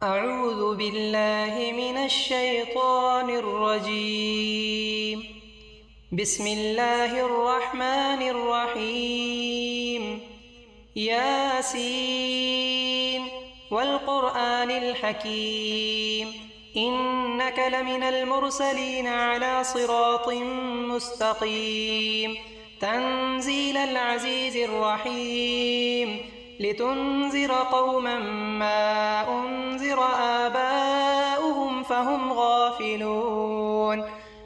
أعوذ بالله من الشيطان الرجيم. بسم الله الرحمن الرحيم. ياسين والقرآن الحكيم إنك لمن المرسلين على صراط مستقيم تنزيل العزيز الرحيم لتنذر قوما ما أنذر آباؤهم فهم غافلون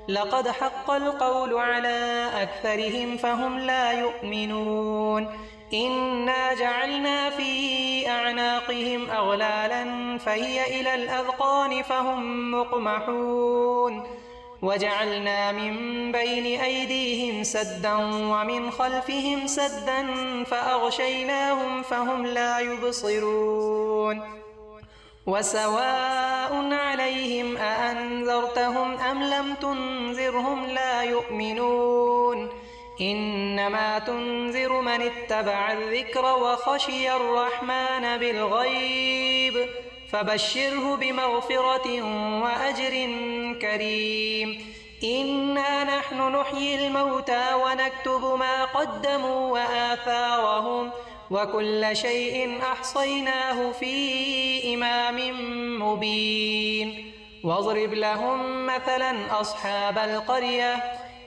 لقد حق القول على أكثرهم فهم لا يؤمنون إنا جعلنا في أعناقهم أغلالا فهي إلى الأذقان فهم مقمحون وجعلنا من بين أيديهم سدا ومن خلفهم سدا فأغشيناهم فهم لا يبصرون وسواء عليهم أأنذرتهم أم لم تنذرهم لا يؤمنون إنما تنذر من اتبع الذكر وخشي الرحمن بالغيب فبشره بمغفرة وأجر كريم إنا نحن نحيي الموتى ونكتب ما قدموا وآثارهم وكل شيء أحصيناه في إمام مبين واضرب لهم مثلا أصحاب القرية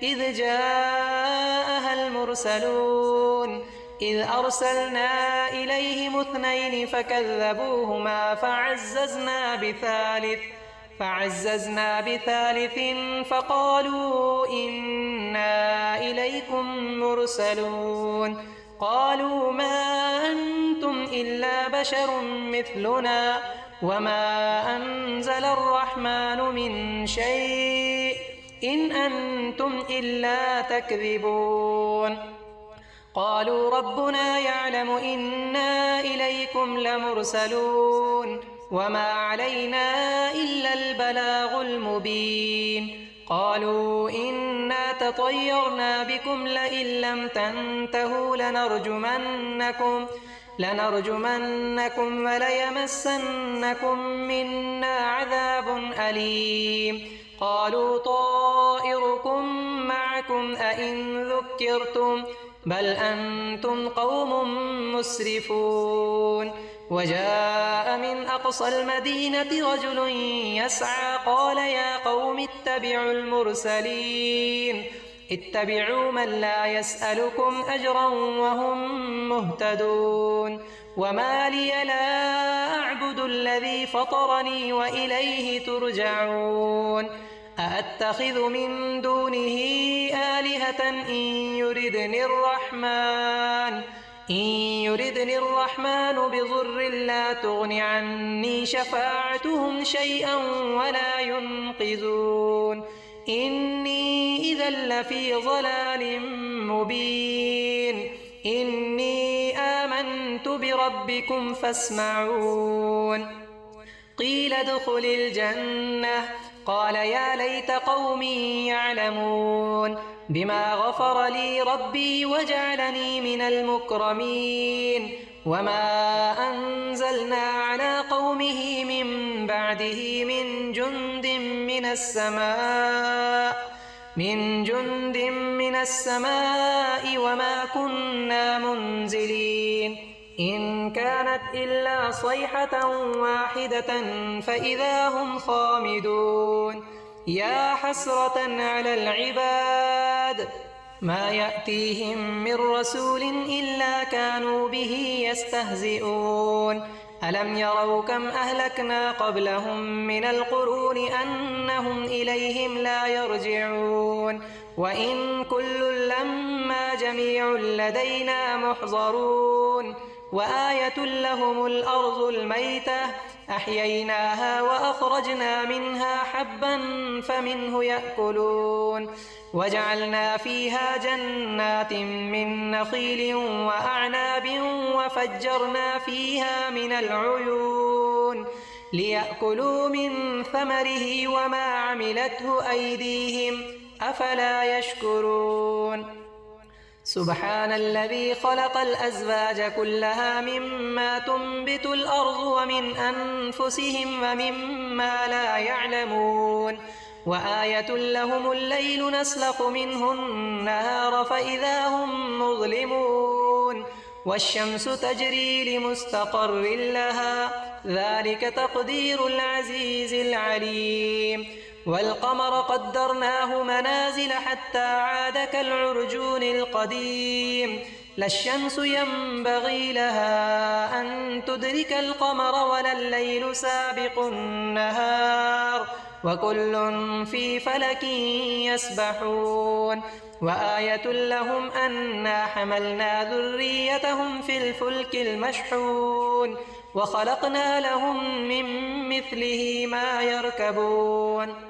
إذ جاءها المرسلون إذ أرسلنا إليهم 2 فكذبوهما فعززنا بثالث فقالوا إنا إليكم مرسلون قالوا ما أنتم إلا بشر مثلنا وما أنزل الرحمن من شيء إن أنتم إلا تكذبون قالوا ربنا يعلم إنا إليكم لمرسلون وما علينا إلا البلاغ المبين قالوا إنا تطيرنا بكم لئن لم تنتهوا لنرجمنكم وليمسنكم منا عذاب أليم قالوا طائركم معكم أئن ذكرتم بل أنتم قوم مسرفون وجاء من أقصى المدينة رجل يسعى قال يا قوم اتبعوا المرسلين اتبعوا من لا يسألكم أجرا وهم مهتدون وما لي لا أعبد الذي فطرني وإليه ترجعون أأتخذ من دونه آلهة إن يردني الرحمن بضر لا تغن عني شفاعتهم شيئا ولا ينقذون إني إذا لفي ضلال مبين إني آمنت بربكم فاسمعون قيل ادخل الجنة قال يا ليت قومي يعلمون بما غفر لي ربي وجعلني من المكرمين وما أنزلنا على قومه من بعده من جند من السماء وما كنا منزلين إن كانت إلا صيحة واحدة فإذا هم خامدون يا حسرة على العباد ما يأتيهم من رسول إلا كانوا به يستهزئون ألم يروا كم أهلكنا قبلهم من القرون أنهم إليهم لا يرجعون وإن كل لما جميع لدينا محضرون وآية لهم الأرض الميتة أحييناها وأخرجنا منها حبا فمنه يأكلون وجعلنا فيها جنات من نخيل وأعناب وفجرنا فيها من العيون ليأكلوا من ثمره وما عملته أيديهم أفلا يشكرون سبحان الذي خلق الأزواج كلها مما تنبت الأرض ومن أنفسهم ومما لا يعلمون وآية لهم الليل نسلخ منه النهار فإذا هم مظلمون والشمس تجري لمستقر لها ذلك تقدير العزيز العليم والقمر قدرناه منازل حتى عاد كالعرجون القديم لا الشمس ينبغي لها أن تدرك القمر ولا الليل سابق النهار وكل في فلك يسبحون وآية لهم أنا حملنا ذريتهم في الفلك المشحون وخلقنا لهم من مثله ما يركبون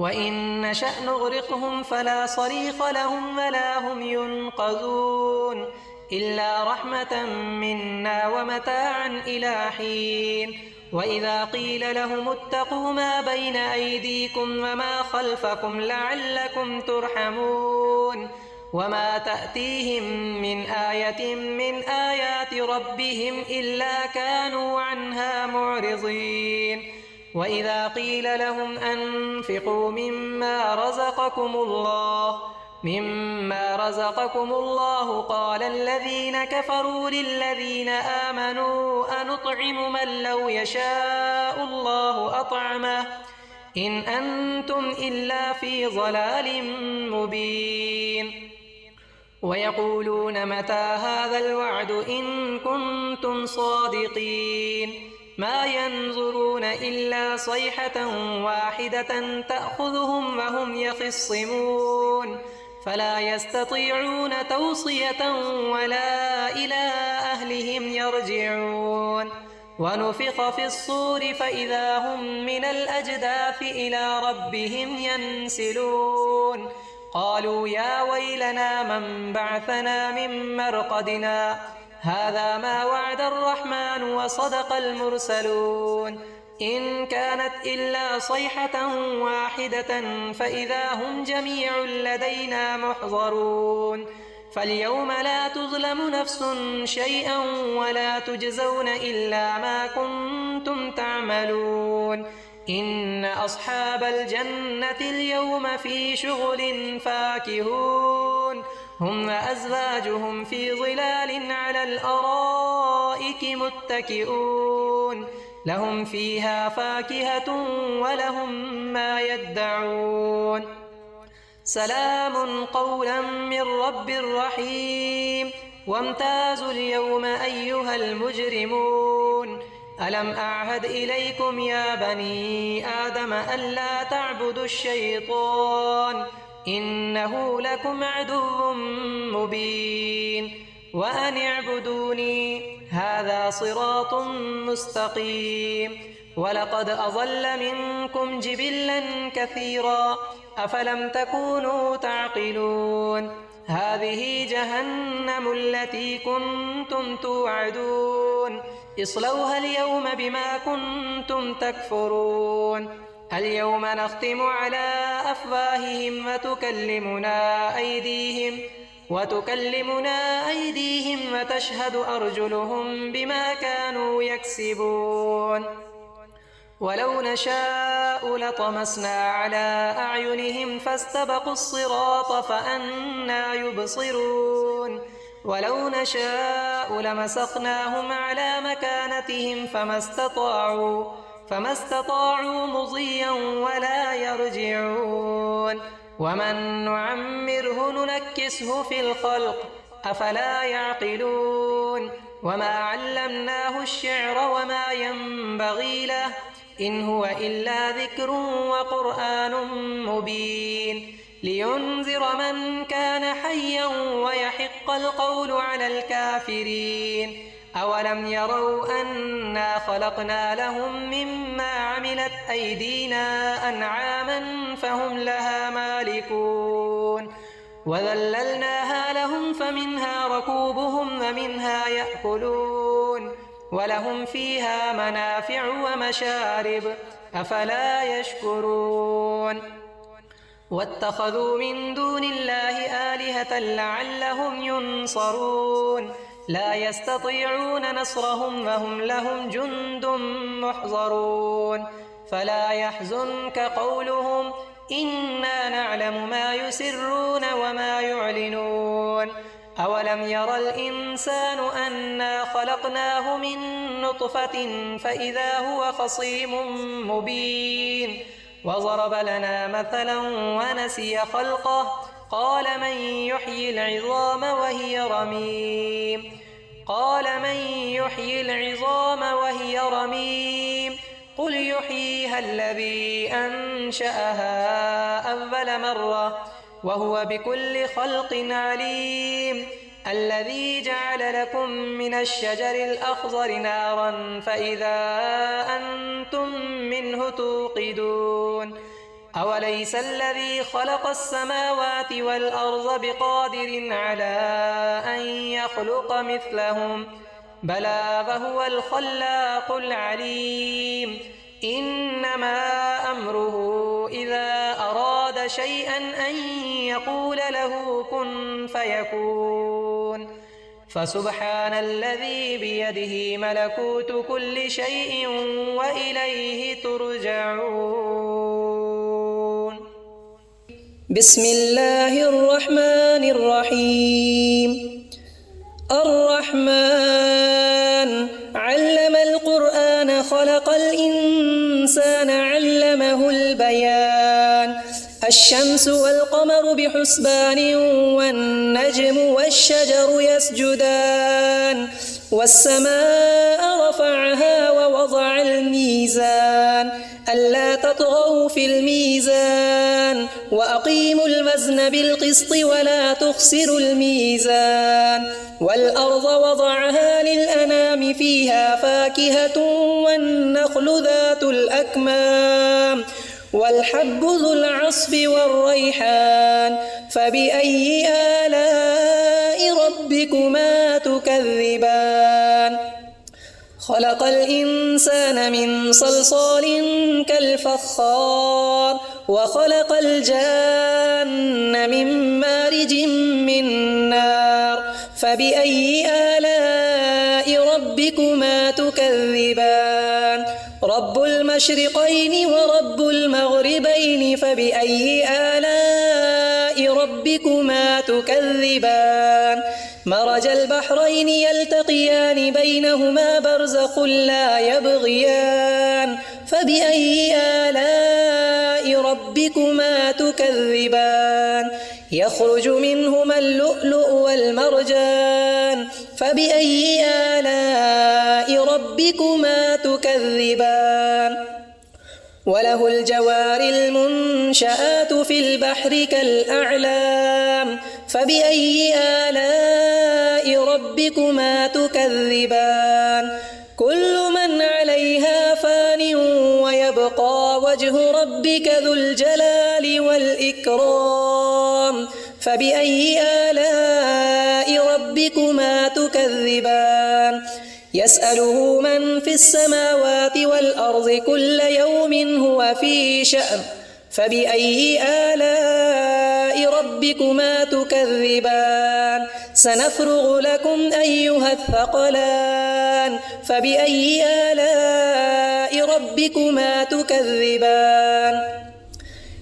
وإن نشأ نغرقهم فلا صريخ لهم ولا هم ينقذون إلا رحمة منا ومتاعا إلى حين وإذا قيل لهم اتقوا ما بين أيديكم وما خلفكم لعلكم ترحمون وما تأتيهم من آية من آيات ربهم إلا كانوا عنها معرضين وإذا قيل لهم أنفقوا مما رزقكم الله قال الذين كفروا للذين آمنوا أنطعم من لو يشاء الله أطعمه إن أنتم إلا في ضلال مبين ويقولون متى هذا الوعد إن كنتم صادقين ما ينظرون إلا صيحة واحدة تأخذهم وهم يخصمون فلا يستطيعون توصية ولا إلى أهلهم يرجعون ونفخ في الصور فإذا هم من الأجداث إلى ربهم ينسلون قالوا يا ويلنا من بعثنا من مرقدنا هذا ما وعد الرحمن وصدق المرسلون إن كانت إلا صيحة واحدة فإذا هم جميع لدينا محضرون فاليوم لا تظلم نفس شيئا ولا تجزون إلا ما كنتم تعملون إن أصحاب الجنة اليوم في شغل فاكهون هم وأزواجهم في ظلال على الأرائك متكئون لهم فيها فاكهة ولهم ما يدعون سلام قولا من رب رحيم وامتازوا اليوم أيها المجرمون ألم أعهد إليكم يا بني آدم ألا تعبدوا الشيطان إنه لكم عدو مبين وأن اعبدوني هذا صراط مستقيم ولقد أضل منكم جبلا كثيرا أفلم تكونوا تعقلون هذه جهنم التي كنتم توعدون اصلوها اليوم بما كنتم تكفرون اليوم نختم على أفواههم وتكلمنا أيديهم وتشهد أرجلهم بما كانوا يكسبون ولو نشاء لطمسنا على أعينهم فاستبقوا الصراط فأنى يبصرون ولو نشاء لمسخناهم على مكانتهم فما استطاعوا مضيا ولا يرجعون ومن نعمره ننكسه في الخلق أفلا يعقلون وما علمناه الشعر وما ينبغي له إن هو إلا ذكر وقرآن مبين لينذر من كان حيا ويحق القول على الكافرين أولم يروا أنا خلقنا لهم مما عملت أيدينا أنعاما فهم لها مالكون وذللناها لهم فمنها ركوبهم ومنها يأكلون ولهم فيها منافع ومشارب أفلا يشكرون واتخذوا من دون الله آلهة لعلهم ينصرون لا يستطيعون نصرهم وهم لهم جند محضرون فلا يحزنك قولهم إنا نعلم ما يسرون وما يعلنون أولم ير الإنسان أنا خلقناه من نطفة فإذا هو خصيم مبين وضرب لنا مثلا ونسي خلقه قال من يحيي العظام وهي رميم قل يحييها الذي أنشأها أول مرة وهو بكل خلق عليم الذي جعل لكم من الشجر الأخضر نارا فإذا أنتم منه توقدون أوليس الذي خلق السماوات والأرض بقادر على أن يخلق مثلهم بلى وهو الخلاق العليم إنما أمره إذا أراد شيئا أن يقول له كن فيكون فسبحان الذي بيده ملكوت كل شيء وإليه ترجعون بسم الله الرحمن الرحيم الرحمن علم القرآن خلق الإنسان علمه البيان الشمس والقمر بحسبان والنجم والشجر يسجدان والسماء رفعها ووضع الميزان ألا تطغوا في الميزان وأقيموا الوزن بالقسط ولا تخسروا الميزان والأرض وضعها للأنام فيها فاكهة والنخل ذات الأكمام والحب ذو العصف والريحان فبأي آلاء ربكما تكذبان خلق الإنسان من صلصال كالفخار وخلق الجان من مارج من نار فبأي آلاء ربكما تكذبان رب المشرقين ورب المغربين فبأي آلاء ربكما تكذبان مرج البحرين يلتقيان بينهما برزخ لا يبغيان فبأي آلاء ربكما تكذبان يخرج منهما اللؤلؤ والمرجان فبأي آلاء ربكما تكذبان وله الجوار المنشآت في البحر كالأعلام فبأي آلاء ربكما تكذبان كل من عليها فان ويبقى وجه ربك ذو الجلال والإكرام فبأي آلاء ربكما تكذبان يسأله من في السماوات والأرض كل يوم هو في شأن فبأي آلاء ربكما تكذبان سنفرغ لكم أيها الثقلان فبأي آلاء ربكما تكذبان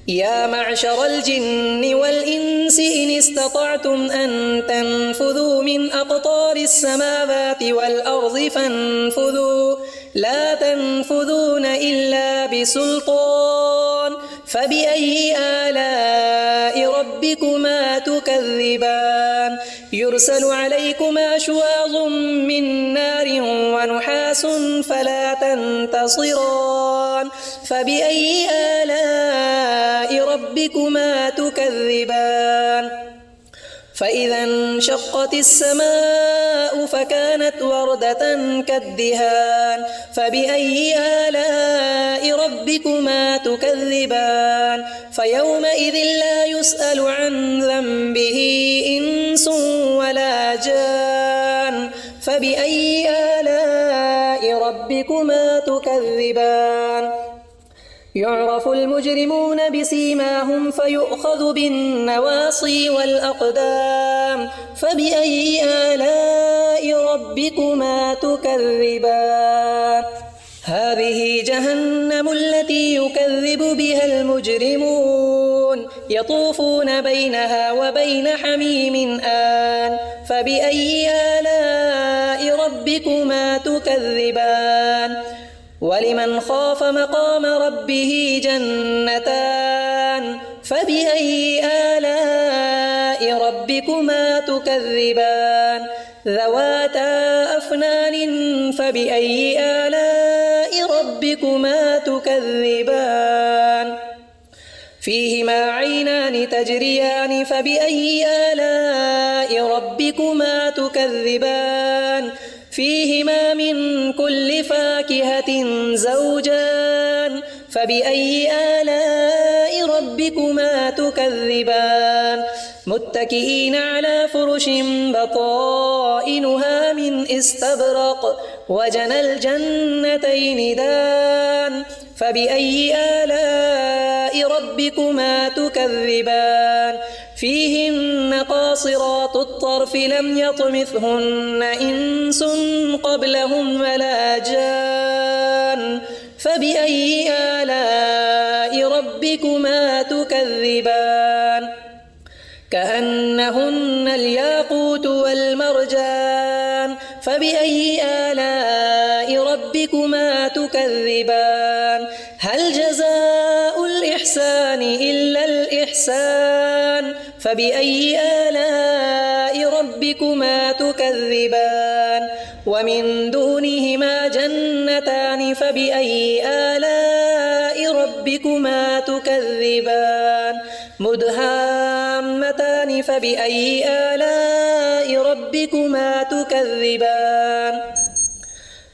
يا معشر الجن والإنس إن استطعتم أن تنفذوا من أقطار السماوات والأرض فانفذوا لا تنفذون إلا بسلطان فبأي آلاء ربكما تكذبان يرسل عليكما شواظ من نار ونحاس فلا تنتصران فبأي آلاء ربكما تكذبان فإذا انشقت السماء فكانت وردة كالدهان فبأي آلاء ربكما تكذبان فيومئذ لا يسأل عن ذنبه إنس ولا جان فبأي آلاء ربكما تكذبان يعرف المجرمون بسيماهم فيؤخذ بالنواصي والأقدام فبأي آلاء ربكما تكذبان هذه جهنم التي يكذب بها المجرمون يطوفون بينها وبين حميم آن فبأي آلاء ربكما تكذبان ولمن خاف مقام ربه جنتان فبأي آلاء ربكما تكذبان ذواتا أفنان فبأي آلاء ربكما تكذبان فيهما عينان تجريان فبأي آلاء ربكما تكذبان فيهما من كل فاكهة زوجان فبأي آلاء ربكما تكذبان متكئين على فرش بطائنها من استبرق وجنى الجنتين دان فبأي آلاء ربكما تكذبان فيهن قاصرات الطرف لم يطمثهن إنس قبلهم ولا جان فبأي آلاء ربكما تكذبان كأنهن الياقوت والمرجان فبأي آلاء ربكما تكذبان هل جزاء الإحسان إلا الإحسان فبأي آلاء ربكما تكذبان ومن دونهما جنتان فبأي آلاء ربكما تكذبان مدهامتان فبأي آلاء ربكما تكذبان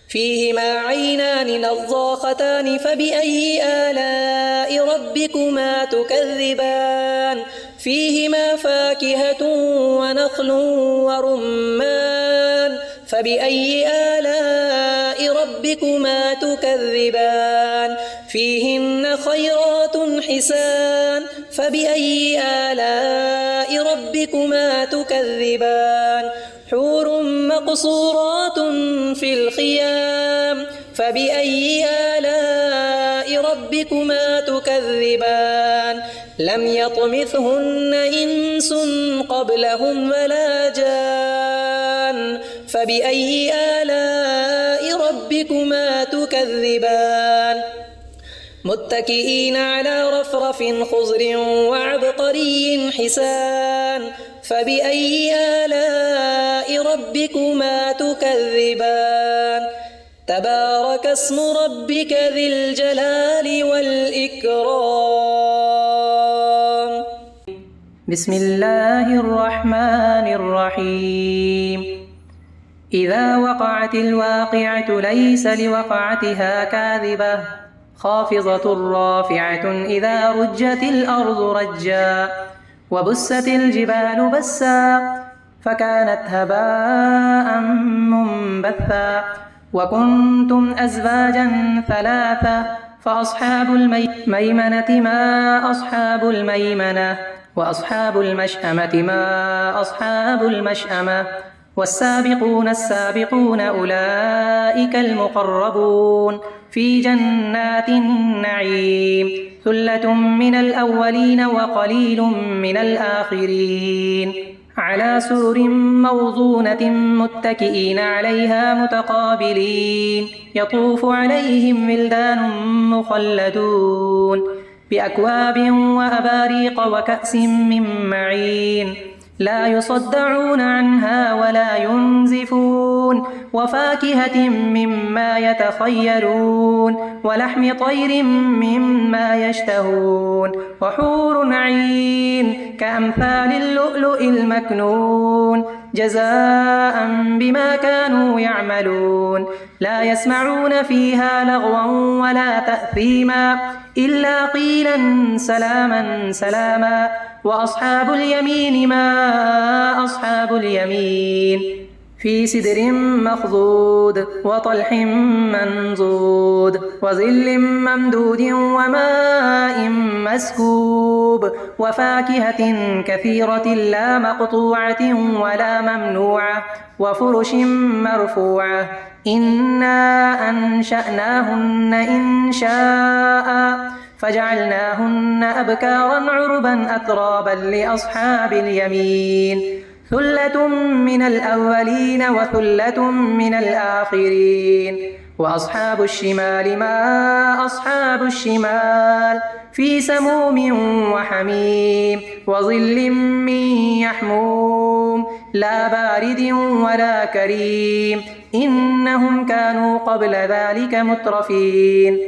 فيهما عينان نضاختان فبأي آلاء ربكما تكذبان فيهما فاكهة ونخل ورمان فبأي آلاء ربكما تكذبان فيهن خيرات حسان فبأي آلاء ربكما تكذبان حور مقصورات في الخيام فبأي آلاء ربكما تكذبان لم يطمثهن إنس قبلهم ولا جان فبأي آلاء ربكما تكذبان متكئين على رفرف خضر وعبقري حسان فبأي آلاء ربكما تكذبان تبارك اسم ربك ذي الجلال والإكرام بسم الله الرحمن الرحيم إذا وقعت الواقعة ليس لوقعتها كاذبة خافضة رافعة إذا رجت الأرض رجا وبست الجبال بسا فكانت هباء منبثا وكنتم أزواجا ثلاثة فأصحاب الميمنة ما أصحاب الميمنة وأصحاب المشأمة ما أصحاب المشأمة والسابقون السابقون أولئك المقربون في جنات النعيم ثلة من الأولين وقليل من الآخرين على سرر موضونة متكئين عليها متقابلين يطوف عليهم ولدان مخلدون بأكواب وأباريق وكأس من معين لا يصدعون عنها ولا ينزفون وفاكهة مما يتخيرون ولحم طير مما يشتهون وحور عين كأمثال اللؤلؤ المكنون جزاء بما كانوا يعملون لا يسمعون فيها لغوا ولا تأثيما إلا قيلا سلاما سلاما وأصحاب اليمين ما أصحاب اليمين في سدر مخضود وطلح منضود وظل ممدود وماء مسكوب وفاكهة كثيرة لا مقطوعة ولا ممنوعة وفرش مرفوعة إنا أنشأناهن إنشاء فجعلناهن أبكارا عربا أترابا لأصحاب اليمين ثلة من الأولين وثلة من الآخرين وأصحاب الشمال ما أصحاب الشمال في سموم وحميم وظل من يحموم لا بارد ولا كريم إنهم كانوا قبل ذلك مترفين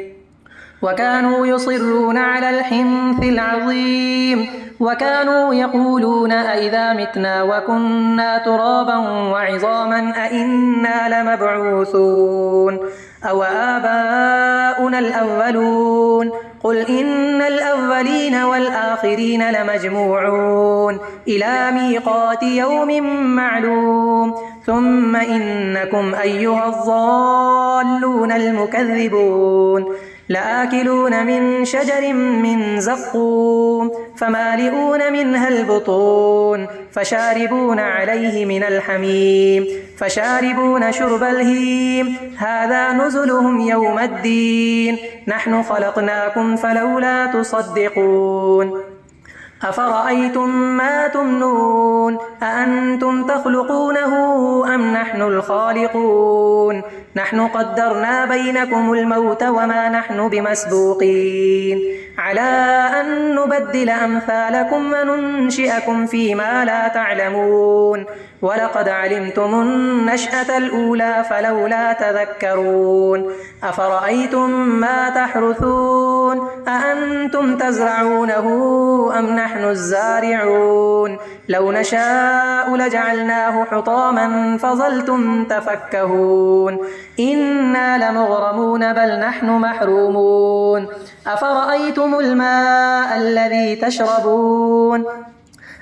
وكانوا يصرون على الحنث العظيم وكانوا يقولون أئذا متنا وكنا ترابا وعظاما أئنا لمبعوثون أو آباؤنا الأولون قل إن الأولين والآخرين لمجموعون إلى ميقات يوم معلوم ثم إنكم أيها الضالون المكذبون لآكلون من شجر من زقوم فمالئون منها البطون فشاربون عليه من الحميم فشاربون شرب الهيم هذا نزلهم يوم الدين نحن خلقناكم فلولا تصدقون أفرأيتم ما تمنون أأنتم تخلقونه أم نحن الخالقون نحن قدرنا بينكم الموت وما نحن بمسبوقين على أن نبدل أمثالكم وننشئكم فيما لا تعلمون ولقد علمتم النشأة الأولى فلولا تذكرون أفرأيتم ما تحرثون أأنتم تزرعونه أم نحن الزارعون لو نشاء لجعلناه حطاما فظلتم تفكهون إنا لمغرمون بل نحن محرومون أفرأيتم الماء الذي تشربون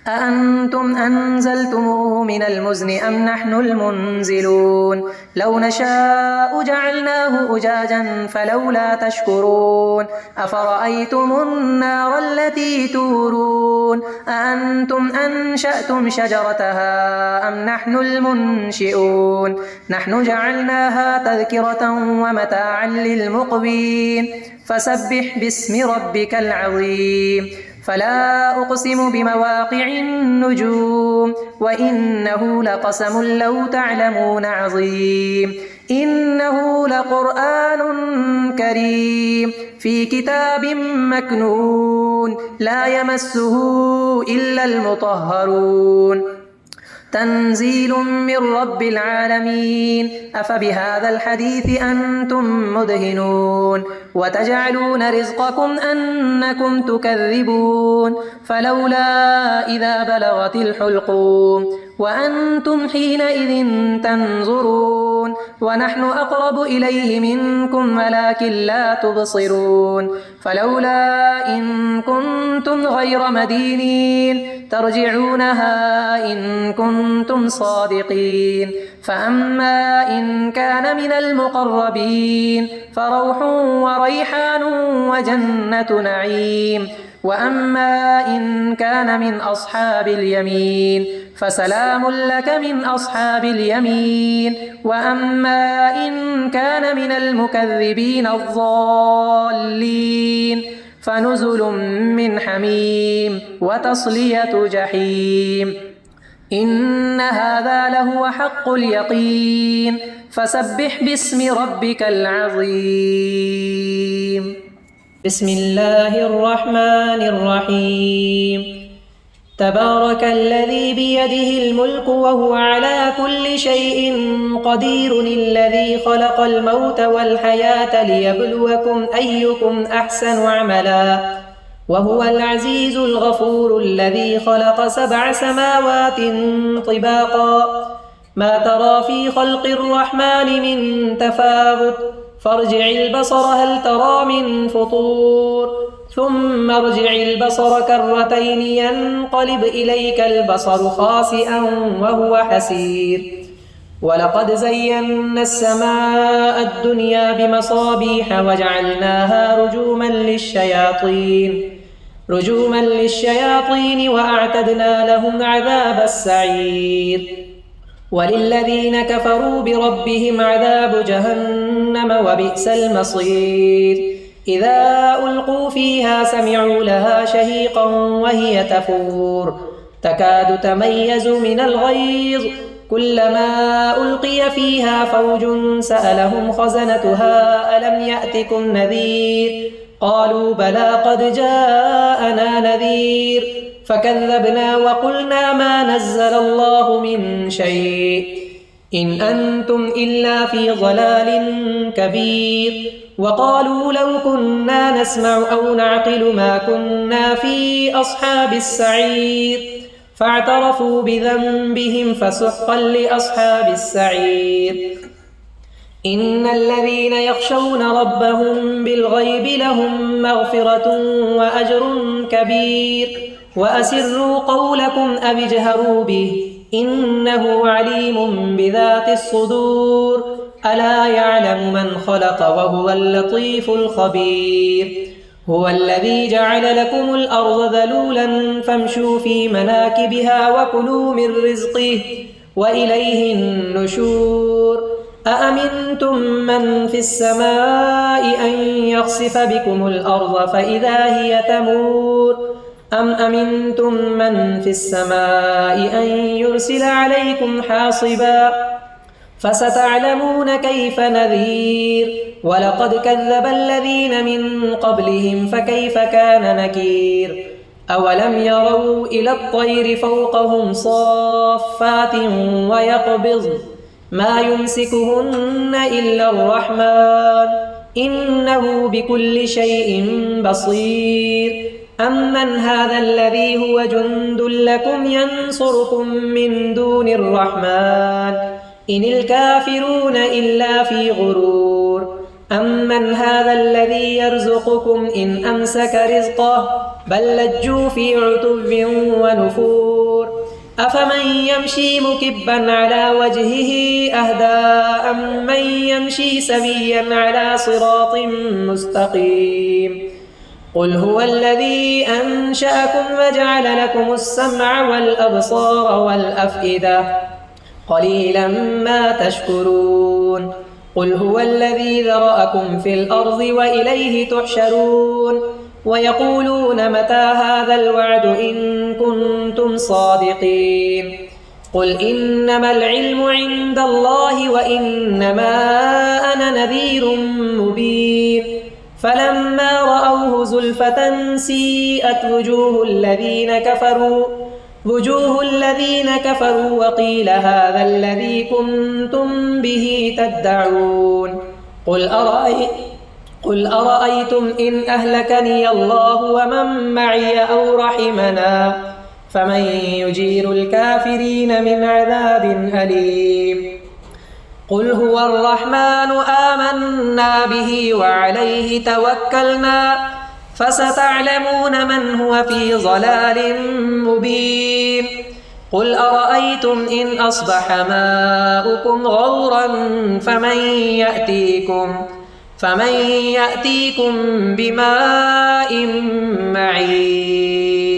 أأنتم أنزلتموه من المزن أم نحن المنزلون لو نشاء جعلناه أجاجا فلولا تشكرون أفرأيتم النار التي تورون أأنتم أنشأتم شجرتها أم نحن المنشئون نحن جعلناها تذكرة ومتاعا للمقوين فسبح باسم ربك العظيم فلا أقسم بمواقع النجوم وإنه لقسم لو تعلمون عظيم إنه لقرآن كريم في كتاب مكنون لا يمسه إلا المطهرون تنزيل من رب العالمين أفبهذا الحديث أنتم مدهنون وتجعلون رزقكم أنكم تكذبون فلولا إذا بلغت الحلقوم وأنتم حينئذ تنظرون ونحن أقرب إليه منكم ولكن لا تبصرون فلولا إن كنتم غير مدينين ترجعونها إن كنتم صادقين فأما إن كان من المقربين فروح وريحان وجنة نعيم وأما إن كان من أصحاب اليمين فسلام لك من أصحاب اليمين وأما إن كان من المكذبين الضالين فنزل من حميم وتصلية جحيم إن هذا لهو حق اليقين فسبح باسم ربك العظيم بسم الله الرحمن الرحيم تبارك الذي بيده الملك وهو على كل شيء قدير الذي خلق الموت والحياة ليبلوكم أيكم أحسن عملا وهو العزيز الغفور الذي خلق 7 سماوات طباقا ما ترى في خلق الرحمن من تفاوت فارجع البصر هل ترى من فطور ثم ارجع البصر كرتين ينقلب إليك البصر خاسئا وهو حسير ولقد زينا السماء الدنيا بمصابيح وجعلناها رجوما للشياطين وأعتدنا لهم عذاب السعير وللذين كفروا بربهم عذاب جهنم وبئس المصير إذا ألقوا فيها سمعوا لها شهيقا وهي تفور تكاد تميز من الغيظ كلما ألقي فيها فوج سألهم خزنتها ألم يأتكم نذير قالوا بلى قد جاءنا نذير فكذبنا وقلنا ما نزل الله من شيء إن أنتم إلا في ضلال كبير وقالوا لو كنا نسمع أو نعقل ما كنا في أصحاب السعير فاعترفوا بذنبهم فسحقا لأصحاب السعير إن الذين يخشون ربهم بالغيب لهم مغفرة وأجر كبير وأسروا قولكم أو اجهروا به إنه عليم بذات الصدور ألا يعلم من خلق وهو اللطيف الخبير هو الذي جعل لكم الأرض ذلولا فامشوا في مناكبها وكلوا من رزقه وإليه النشور أأمنتم من في السماء أن يخسف بكم الأرض فإذا هي تمور أم أمنتم من في السماء أن يرسل عليكم حاصبا فستعلمون كيف نذير ولقد كذب الذين من قبلهم فكيف كان نكير أولم يروا إلى الطير فوقهم صافات ويقبض ما يمسكهن إلا الرحمن إنه بكل شيء بصير أمن هذا الذي هو جند لكم ينصركم من دون الرحمن إن الكافرون إلا في غرور أمن هذا الذي يرزقكم إن أمسك رزقه بل لجوا في عتب ونفور أفمن يمشي مكبا على وجهه أهدى أمن يمشي سويا على صراط مستقيم قل هو الذي أنشأكم وجعل لكم السمع والأبصار والأفئدة قليلا ما تشكرون قل هو الذي ذرأكم في الأرض وإليه تحشرون ويقولون متى هذا الوعد إن كنتم صادقين قل إنما العلم عند الله وإنما أنا نذير مبين فلما رأوه زلفة سيئت وجوه الذين كفروا وقيل هذا الذي كنتم به تدعون قل أرأيتم إن أهلكني الله ومن معي أو رحمنا فمن يجير الكافرين من عذاب أليم قل هو الرحمن آمنا به وعليه توكلنا فستعلمون من هو في ضلال مبين قل أرأيتم إن أصبح ماؤكم غورا فمن يأتيكم بماء معين